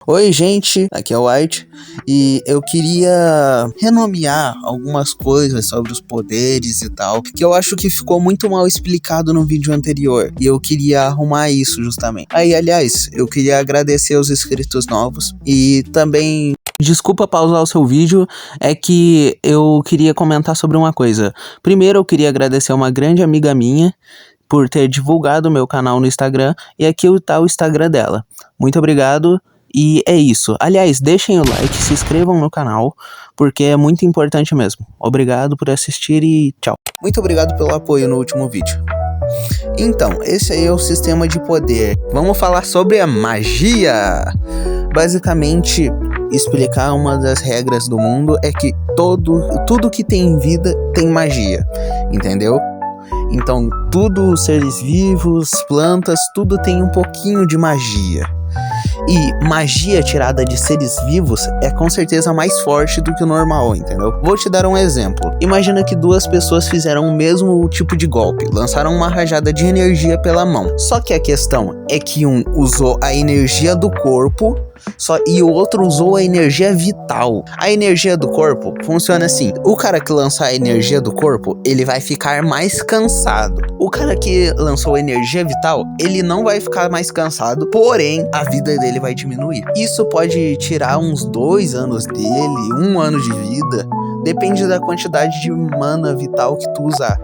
Oi, gente, aqui é o White e eu queria renomear algumas coisas sobre os poderes e tal, que eu acho que ficou muito mal explicado no vídeo anterior e eu queria arrumar isso justamente. Aliás, eu queria agradecer os inscritos novos e também... Desculpa pausar o seu vídeo, é que eu queria comentar sobre uma coisa. Primeiro, eu queria agradecer uma grande amiga minha por ter divulgado o meu canal no Instagram e aqui tá o Instagram dela. Muito obrigado. E é isso. Aliás, deixem o like, se inscrevam no canal, porque é muito importante mesmo. Obrigado por assistir e tchau. Muito obrigado pelo apoio no último vídeo. Então, esse aí é o sistema de poder. Vamos falar sobre a magia. Basicamente, explicar uma das regras do mundo é que tudo que tem vida tem magia, entendeu? Então, tudo, seres vivos, plantas, tudo tem um pouquinho de magia. E magia tirada de seres vivos é com certeza mais forte do que o normal, entendeu? Vou te dar um exemplo. Imagina que duas pessoas fizeram o mesmo tipo de golpe, lançaram uma rajada de energia pela mão. Só que a questão é que um usou a energia do corpo e o outro usou a energia vital. A energia do corpo funciona assim: o cara que lançar a energia do corpo, ele vai ficar mais cansado. O cara que lançou a energia vital, ele não vai ficar mais cansado, porém a vida dele vai diminuir. Isso pode tirar uns 2 anos dele, 1 ano de vida, depende da quantidade de mana vital que tu usar.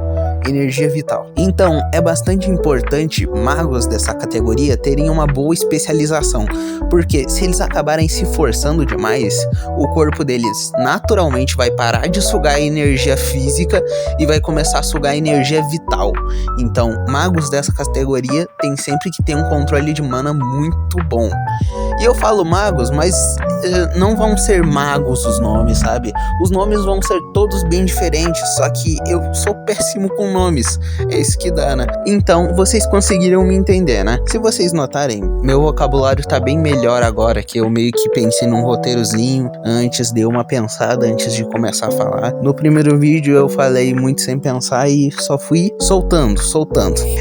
Energia vital. Então, é bastante importante magos dessa categoria terem uma boa especialização, porque se eles acabarem se forçando demais, o corpo deles naturalmente vai parar de sugar a energia física e vai começar a sugar a energia vital. Então, magos dessa categoria tem sempre que ter um controle de mana muito bom. E eu falo magos, mas não vão ser magos os nomes, sabe? Os nomes vão ser todos bem diferentes, só que eu sou péssimo com nomes, é isso que dá, né? Então, vocês conseguiram me entender, né? Se vocês notarem, meu vocabulário tá bem melhor agora, que eu meio que pensei num roteirozinho antes, dei uma pensada antes de começar a falar. No primeiro vídeo eu falei muito sem pensar e só fui soltando.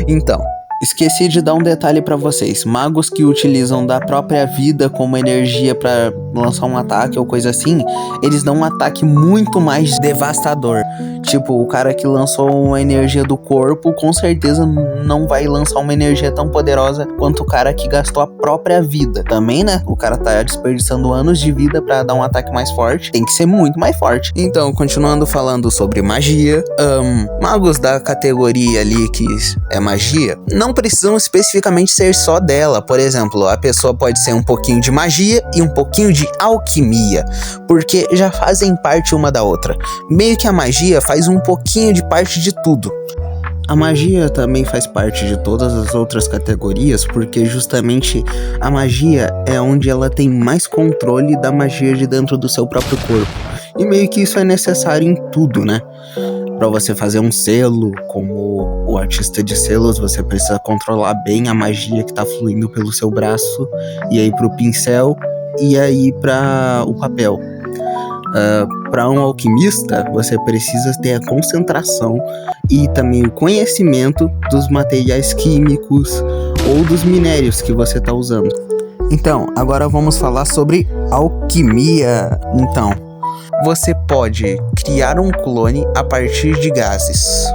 Então, esqueci de dar um detalhe pra vocês. Magos que utilizam da própria vida como energia pra lançar um ataque ou coisa assim, eles dão um ataque muito mais devastador. Tipo, o cara que lançou uma energia do corpo, com certeza não vai lançar uma energia tão poderosa quanto o cara que gastou a própria vida. Também, né? O cara tá desperdiçando anos de vida pra dar um ataque mais forte. Tem que ser muito mais forte. Então, continuando falando sobre magia, magos da categoria ali que é magia, não precisam especificamente ser só dela. Por exemplo, a pessoa pode ser um pouquinho de magia e um pouquinho de alquimia, porque já fazem parte uma da outra. Meio que a magia faz um pouquinho de parte de tudo. A magia também faz parte de todas as outras categorias, porque justamente a magia é onde ela tem mais controle da magia de dentro do seu próprio corpo. E meio que isso é necessário em tudo, né? Para você fazer um selo, como o artista de selos, você precisa controlar bem a magia que tá fluindo pelo seu braço, e aí pro pincel, e aí para o papel. Para um alquimista, você precisa ter a concentração e também o conhecimento dos materiais químicos ou dos minérios que você está usando. Então, agora vamos falar sobre alquimia. Então, você pode criar um clone a partir de gases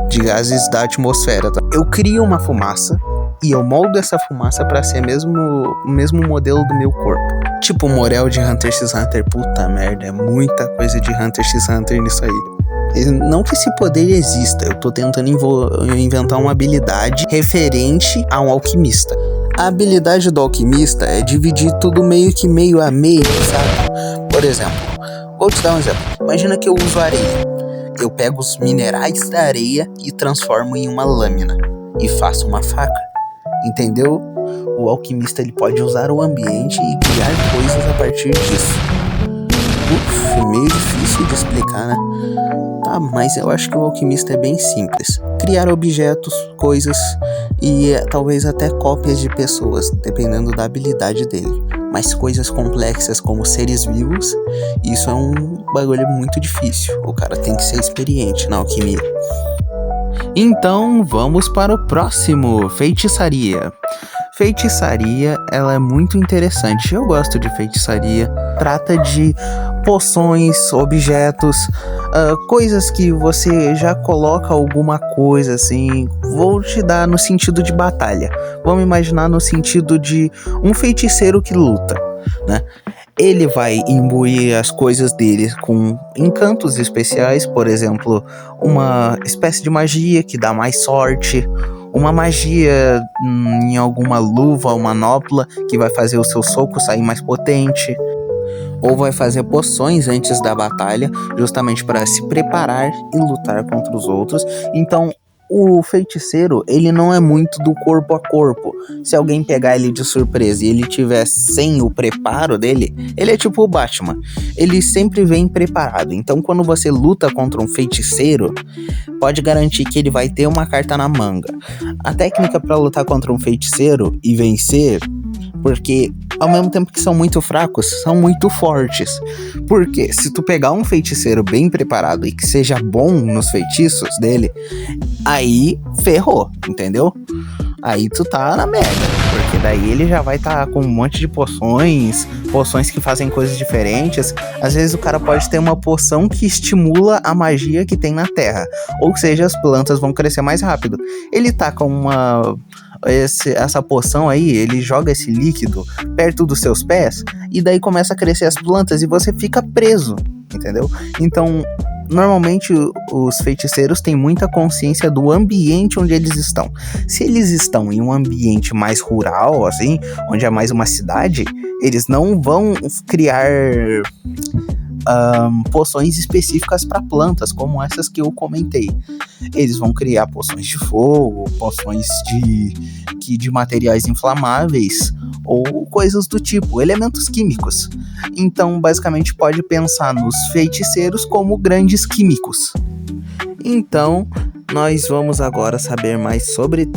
da atmosfera. Tá? Eu crio uma fumaça e eu moldo essa fumaça para ser o mesmo modelo do meu corpo. Tipo o Morel de Hunter x Hunter. Puta merda, é muita coisa de Hunter x Hunter nisso aí. Não que esse poder exista, eu tô tentando inventar uma habilidade referente a um alquimista. A habilidade do alquimista é dividir tudo meio a meio, sabe? Por exemplo, vou te dar um exemplo. Imagina que eu uso areia. Eu pego os minerais da areia e transformo em uma lâmina e faço uma faca. Entendeu? O alquimista ele pode usar o ambiente e criar coisas a partir disso. É meio difícil de explicar, né? Tá, mas eu acho que o alquimista é bem simples. Criar objetos, coisas e talvez até cópias de pessoas, dependendo da habilidade dele. Mas coisas complexas como seres vivos, isso é um bagulho muito difícil. O cara tem que ser experiente na alquimia. Então, vamos para o próximo, feitiçaria. Feitiçaria, ela é muito interessante. Eu gosto de feitiçaria. Trata de poções, objetos, coisas que você já coloca alguma coisa assim. Vou te dar no sentido de batalha. Vamos imaginar no sentido de um feiticeiro que luta, né? Ele vai imbuir as coisas dele com encantos especiais, por exemplo, uma espécie de magia que dá mais sorte, uma magia em alguma luva ou manopla que vai fazer o seu soco sair mais potente, ou vai fazer poções antes da batalha, justamente para se preparar e lutar contra os outros. Então, o feiticeiro, ele não é muito do corpo a corpo. Se alguém pegar ele de surpresa e ele tiver sem o preparo dele, ele é tipo o Batman. Ele sempre vem preparado. Então, quando você luta contra um feiticeiro, pode garantir que ele vai ter uma carta na manga. A técnica para lutar contra um feiticeiro e vencer, porque ao mesmo tempo que são muito fracos, são muito fortes. Porque se tu pegar um feiticeiro bem preparado e que seja bom nos feitiços dele, aí ferrou, entendeu? Aí tu tá na merda, porque daí ele já vai estar com um monte de poções que fazem coisas diferentes. Às vezes o cara pode ter uma poção que estimula a magia que tem na terra, ou seja, as plantas vão crescer mais rápido. Ele tá com essa poção aí, ele joga esse líquido perto dos seus pés e daí começa a crescer as plantas e você fica preso, entendeu? Então, normalmente os feiticeiros têm muita consciência do ambiente onde eles estão. Se eles estão em um ambiente mais rural, assim, onde é mais uma cidade, eles não vão criar poções específicas para plantas, como essas que eu comentei. Eles vão criar poções de fogo, poções de materiais inflamáveis ou coisas do tipo, elementos químicos. Então, basicamente, pode pensar nos feiticeiros como grandes químicos. Então, nós vamos agora saber mais sobre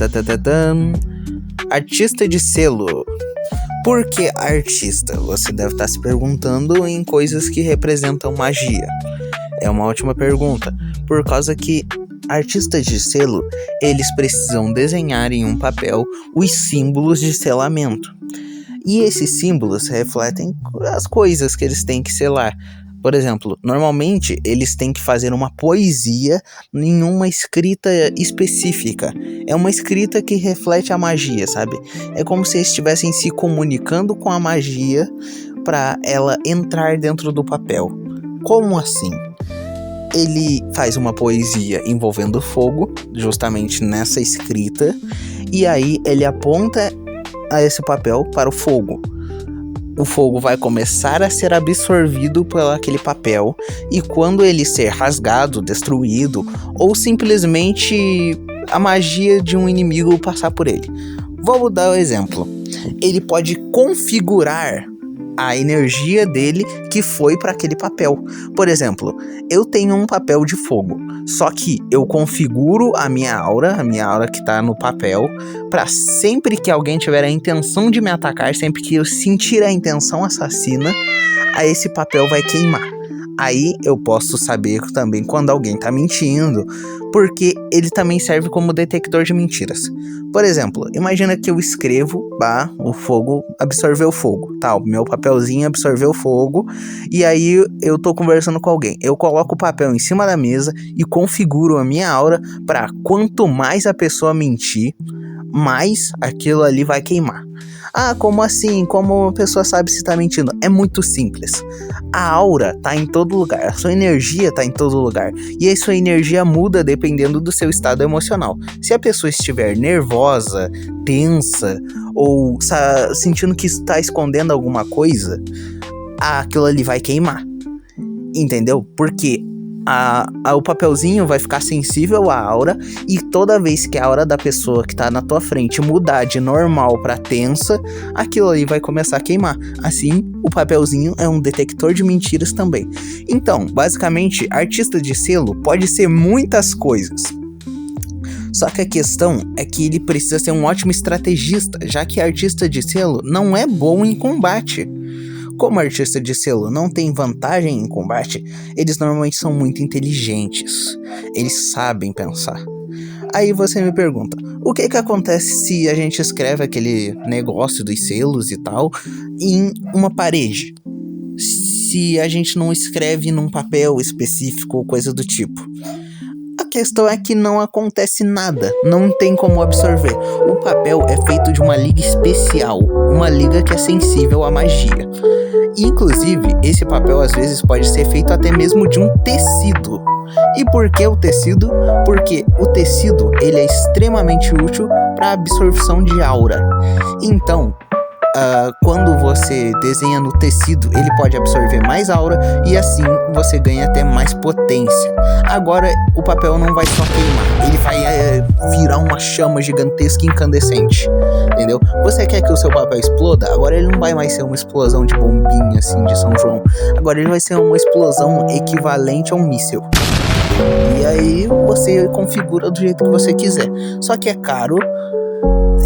artista de selo. Por que artista? Você deve estar se perguntando em coisas que representam magia. É uma ótima pergunta, por causa que artistas de selo, eles precisam desenhar em um papel os símbolos de selamento. E esses símbolos refletem as coisas que eles têm que selar. Por exemplo, normalmente eles têm que fazer uma poesia em uma escrita específica. É uma escrita que reflete a magia, sabe? É como se eles estivessem se comunicando com a magia para ela entrar dentro do papel. Como assim? Ele faz uma poesia envolvendo fogo, justamente nessa escrita, e aí ele aponta a esse papel para o fogo. O fogo vai começar a ser absorvido por aquele papel, e quando ele ser rasgado, destruído, ou simplesmente a magia de um inimigo passar por ele. Vou dar um exemplo. Ele pode configurar a energia dele que foi para aquele papel. Por exemplo, eu tenho um papel de fogo, só que eu configuro a minha aura que está no papel, para sempre que alguém tiver a intenção de me atacar, sempre que eu sentir a intenção assassina, a esse papel vai queimar. Aí eu posso saber também quando alguém tá mentindo, porque ele também serve como detector de mentiras. Por exemplo, imagina que eu escrevo, o fogo absorveu fogo, tá? O meu papelzinho absorveu fogo, e aí eu tô conversando com alguém. Eu coloco o papel em cima da mesa e configuro a minha aura para quanto mais a pessoa mentir, mais aquilo ali vai queimar. Ah, como assim? Como a pessoa sabe se tá mentindo? É muito simples. A aura tá em todo lugar, a sua energia tá em todo lugar. E a sua energia muda dependendo do seu estado emocional. Se a pessoa estiver nervosa, tensa, ou sentindo que está escondendo alguma coisa, aquilo ali vai queimar. Entendeu? Porque o papelzinho vai ficar sensível à aura, e toda vez que a aura da pessoa que tá na tua frente mudar de normal pra tensa, aquilo ali vai começar a queimar. Assim, o papelzinho é um detector de mentiras também. Então, basicamente, artista de selo pode ser muitas coisas. Só que a questão é que ele precisa ser um ótimo estrategista, já que artista de selo não é bom em combate. Como artista de selo não tem vantagem em combate, eles normalmente são muito inteligentes. Eles sabem pensar. Aí você me pergunta, o que que acontece se a gente escreve aquele negócio dos selos e tal em uma parede? Se a gente não escreve num papel específico ou coisa do tipo? A questão é que não acontece nada, não tem como absorver. O papel é feito de uma liga especial, uma liga que é sensível à magia. Inclusive, esse papel às vezes pode ser feito até mesmo de um tecido. E por que o tecido? Porque o tecido ele é extremamente útil para a absorção de aura. Então, quando você desenha no tecido, ele pode absorver mais aura e assim você ganha até mais potência. Agora, o papel não vai só queimar, ele vai virar uma chama gigantesca e incandescente, entendeu? Você quer que o seu papel exploda? Agora ele não vai mais ser uma explosão de bombinha assim de São João. Agora ele vai ser uma explosão equivalente a um míssil. E aí você configura do jeito que você quiser. Só que é caro,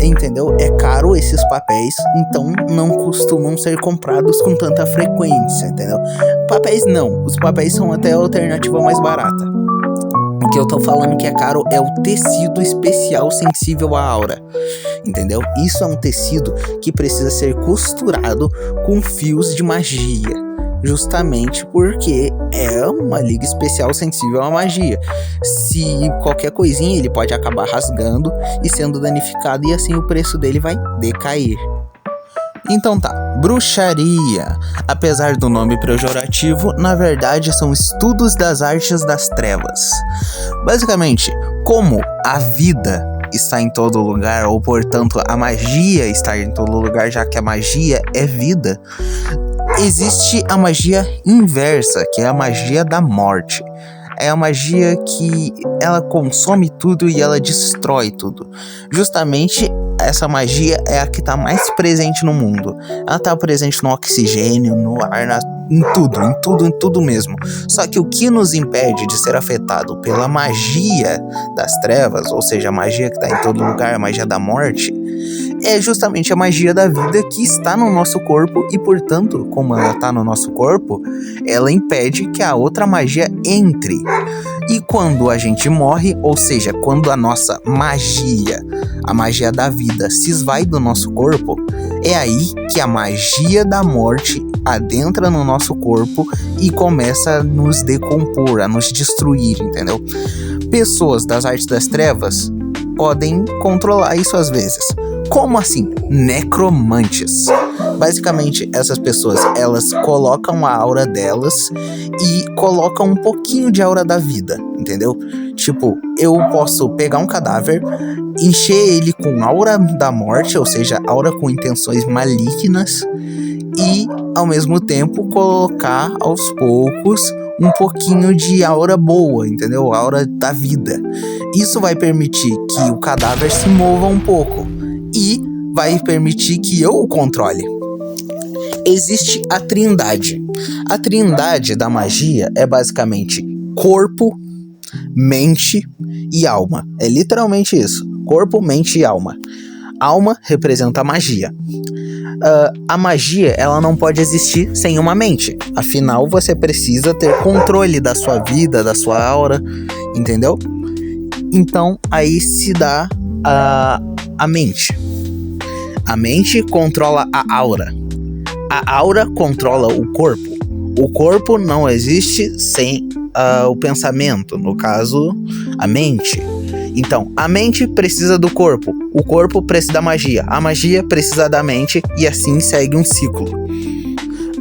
entendeu? É caro esses papéis, então não costumam ser comprados com tanta frequência, entendeu? Papéis não, os papéis são até a alternativa mais barata. O que eu tô falando que é caro é o tecido especial sensível à aura, entendeu? Isso é um tecido que precisa ser costurado com fios de magia. Justamente porque é uma liga especial sensível à magia. Se qualquer coisinha ele pode acabar rasgando e sendo danificado, e assim o preço dele vai decair. Então tá, bruxaria. Apesar do nome pejorativo, na verdade são estudos das artes das trevas. Basicamente, como a vida está em todo lugar, ou portanto a magia está em todo lugar, já que a magia é vida, existe a magia inversa, que é a magia da morte. É a magia que ela consome tudo e ela destrói tudo. Justamente essa magia é a que está mais presente no mundo. Ela está presente no oxigênio, no ar, em tudo mesmo. Só que o que nos impede de ser afetado pela magia das trevas, ou seja, a magia que está em todo lugar, a magia da morte, é justamente a magia da vida que está no nosso corpo e, portanto, como ela está no nosso corpo, ela impede que a outra magia entre. E quando a gente morre, ou seja, quando a nossa magia, a magia da vida, se esvai do nosso corpo, é aí que a magia da morte adentra no nosso corpo e começa a nos decompor, a nos destruir, entendeu? Pessoas das artes das trevas podem controlar isso às vezes. Como assim? Necromantes. Basicamente, essas pessoas, elas colocam a aura delas e colocam um pouquinho de aura da vida, entendeu? Tipo, eu posso pegar um cadáver, encher ele com aura da morte, ou seja, aura com intenções malignas, e, ao mesmo tempo, colocar aos poucos um pouquinho de aura boa, entendeu? Aura da vida. Isso vai permitir que o cadáver se mova um pouco e vai permitir que eu o controle. Existe a trindade. A trindade da magia é basicamente corpo, mente e alma. É literalmente isso. Corpo, mente e alma. Alma representa a magia. A magia, ela não pode existir sem uma mente. Afinal, você precisa ter controle da sua vida, da sua aura, entendeu? Então, aí se dá a mente. A mente controla a aura. A aura controla o corpo. O corpo não existe sem o pensamento, no caso, a mente. Então, a mente precisa do corpo, o corpo precisa da magia, a magia precisa da mente e assim segue um ciclo.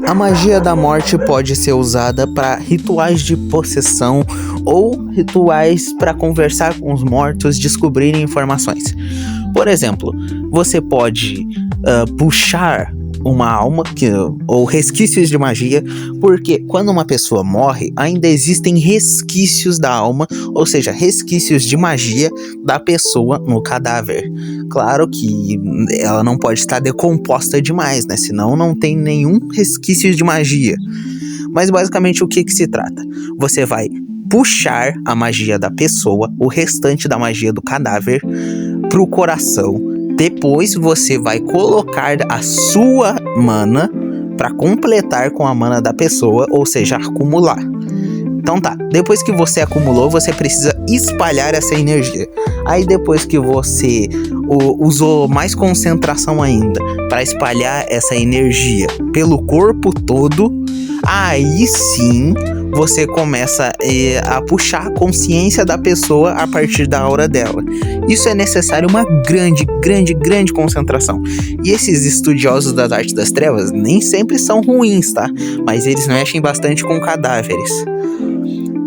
A magia da morte pode ser usada para rituais de possessão ou rituais para conversar com os mortos, descobrirem informações. Por exemplo, você pode puxar uma alma ou resquícios de magia, porque quando uma pessoa morre, ainda existem resquícios da alma, ou seja, resquícios de magia da pessoa no cadáver. Claro que ela não pode estar decomposta demais, né? Senão não tem nenhum resquício de magia. Mas basicamente o que se trata? Você vai puxar a magia da pessoa, o restante da magia do cadáver, pro coração. Depois você vai colocar a sua mana para completar com a mana da pessoa, ou seja, acumular. Então tá, depois que você acumulou, você precisa espalhar essa energia. Aí depois que você usou mais concentração ainda para espalhar essa energia pelo corpo todo, aí sim você começa a puxar a consciência da pessoa a partir da aura dela. Isso é necessário uma grande concentração. E esses estudiosos das artes das trevas nem sempre são ruins, tá? Mas eles mexem bastante com cadáveres.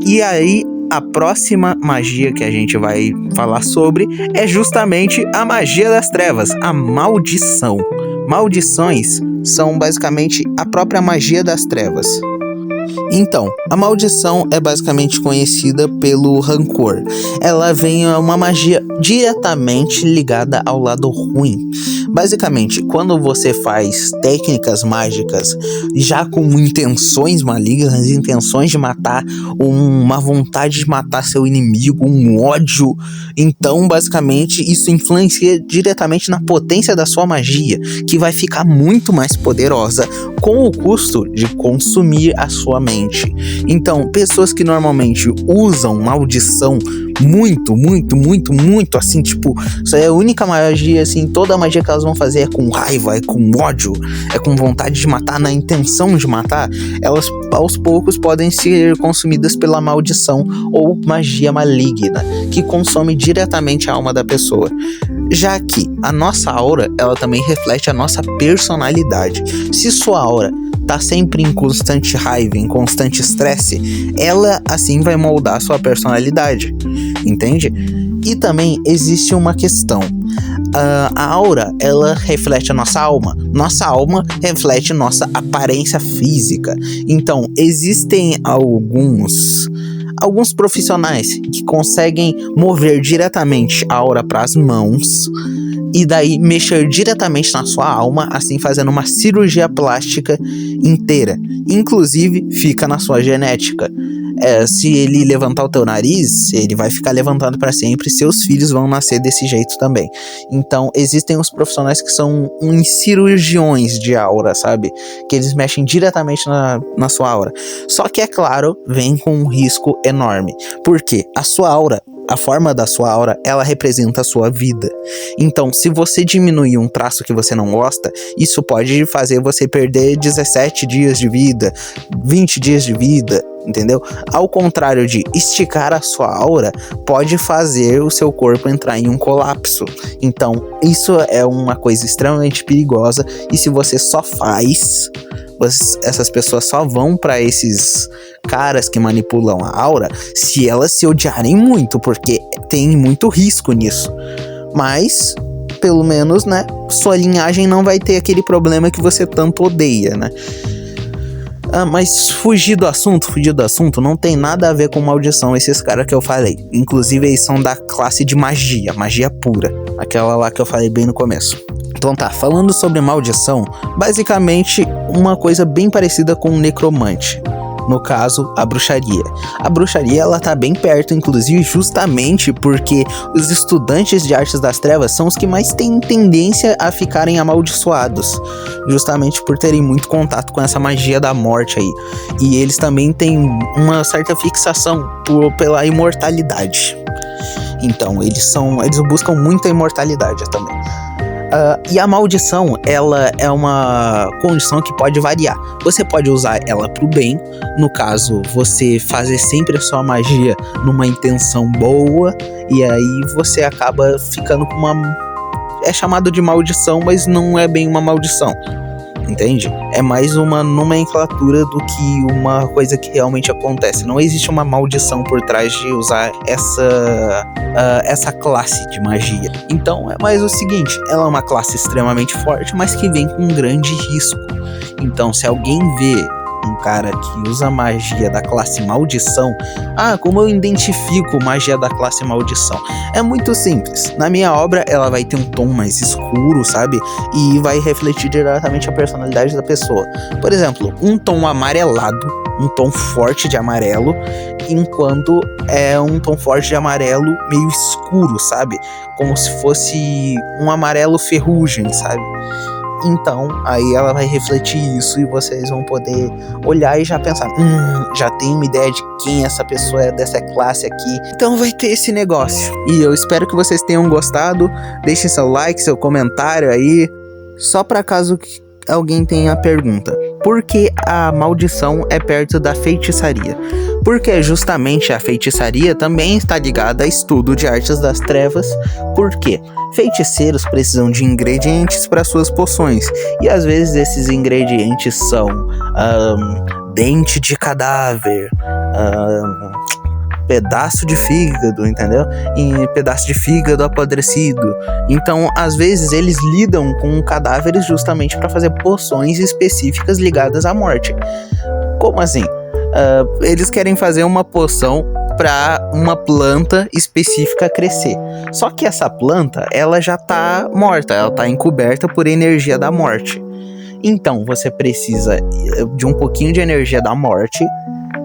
E aí, a próxima magia que a gente vai falar sobre é justamente a magia das trevas, a maldição. Maldições são basicamente a própria magia das trevas. Então, a maldição é basicamente conhecida pelo rancor. Ela vem uma magia diretamente ligada ao lado ruim. Basicamente, quando você faz técnicas mágicas já com intenções malignas, intenções de matar, uma vontade de matar seu inimigo, um ódio, então basicamente isso influencia diretamente na potência da sua magia, que vai ficar muito mais poderosa com o custo de consumir a sua mente. Então, pessoas que normalmente usam maldição muito, assim, tipo, isso é a única magia, assim, toda a magia que elas vão fazer é com raiva, é com ódio, é com vontade de matar, na intenção de matar, elas aos poucos podem ser consumidas pela maldição ou magia maligna, que consome diretamente a alma da pessoa. Já que a nossa aura, ela também reflete a nossa personalidade. Se sua aura tá sempre em constante raiva, em constante estresse, ela assim vai moldar a sua personalidade, entende? E também existe uma questão. A aura, ela reflete a nossa alma reflete nossa aparência física. Então, existem alguns profissionais que conseguem mover diretamente a aura para as mãos e daí mexer diretamente na sua alma, assim fazendo uma cirurgia plástica inteira. Inclusive, fica na sua genética. Se ele levantar o teu nariz, ele vai ficar levantando para sempre, seus filhos vão nascer desse jeito também. Então, existem os profissionais que são uns cirurgiões de aura, sabe? Que eles mexem diretamente na sua aura. Só que, é claro, vem com um risco enorme. Porque a sua aura, a forma da sua aura, ela representa a sua vida. Então, se você diminuir um traço que você não gosta, isso pode fazer você perder 17 dias de vida, 20 dias de vida, entendeu? Ao contrário de esticar a sua aura, pode fazer o seu corpo entrar em um colapso. Então, isso é uma coisa extremamente perigosa, e se você só faz, essas pessoas só vão para esses caras que manipulam a aura se elas se odiarem muito, porque tem muito risco nisso. Mas, pelo menos, né, sua linhagem não vai ter aquele problema que você tanto odeia, né? Mas fugir do assunto, não tem nada a ver com maldição esses caras que eu falei. Inclusive eles são da classe de magia pura, aquela lá que eu falei bem no começo. Então tá, falando sobre maldição, basicamente uma coisa bem parecida com um necromante. No caso, a bruxaria. A bruxaria, ela tá bem perto, inclusive, justamente porque os estudantes de artes das trevas são os que mais têm tendência a ficarem amaldiçoados, justamente por terem muito contato com essa magia da morte aí. E eles também têm uma certa fixação pela imortalidade. Então, eles buscam muita imortalidade também. E a maldição, ela é uma condição que pode variar. Você pode usar ela pro bem, no caso, você fazer sempre a sua magia numa intenção boa, e aí você acaba ficando com é chamado de maldição, mas não é bem uma maldição, entende? É mais uma nomenclatura do que uma coisa que realmente acontece. Não existe uma maldição por trás de usar essa classe de magia. Então é mais o seguinte, ela é uma classe extremamente forte, mas que vem com um grande risco. Então, se alguém vê um cara que usa magia da classe maldição, como eu identifico magia da classe maldição? É muito simples. Na minha obra, ela vai ter um tom mais escuro, sabe? E vai refletir diretamente a personalidade da pessoa. Por exemplo, um tom amarelado, um tom forte de amarelo, enquanto é um tom forte de amarelo meio escuro, sabe? Como se fosse um amarelo ferrugem, sabe? Então, aí ela vai refletir isso e vocês vão poder olhar e já pensar, já tenho uma ideia de quem essa pessoa é dessa classe aqui. Então vai ter esse negócio. E eu espero que vocês tenham gostado. Deixe seu like, seu comentário aí. Só para caso alguém tenha a pergunta. Por que a maldição é perto da feitiçaria? Porque justamente a feitiçaria também está ligada a estudo de artes das trevas. Por quê? Feiticeiros precisam de ingredientes para suas poções. E às vezes esses ingredientes são dente de cadáver, pedaço de fígado, entendeu? E pedaço de fígado apodrecido. Então, às vezes, eles lidam com cadáveres justamente para fazer poções específicas ligadas à morte. Como assim? Eles querem fazer uma poção para uma planta específica crescer. Só que essa planta, ela já tá morta, ela tá encoberta por energia da morte. Então, você precisa de um pouquinho de energia da morte,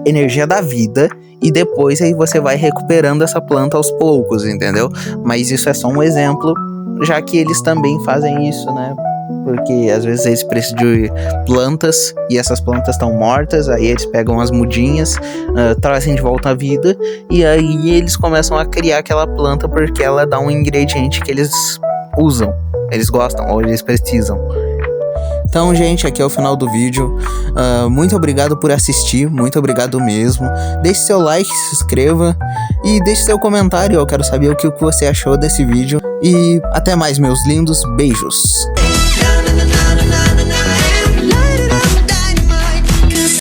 energia da vida, e depois aí você vai recuperando essa planta aos poucos, entendeu? Mas isso é só um exemplo, já que eles também fazem isso, né? Porque às vezes eles precisam de plantas e essas plantas estão mortas, aí eles pegam as mudinhas, trazem de volta à vida, e aí eles começam a criar aquela planta porque ela dá um ingrediente que eles usam, eles gostam ou eles precisam. Então, gente, aqui é o final do vídeo. Muito obrigado por assistir, muito obrigado mesmo. Deixe seu like, se inscreva e deixe seu comentário. Eu quero saber o que você achou desse vídeo. E até mais, meus lindos. Beijos.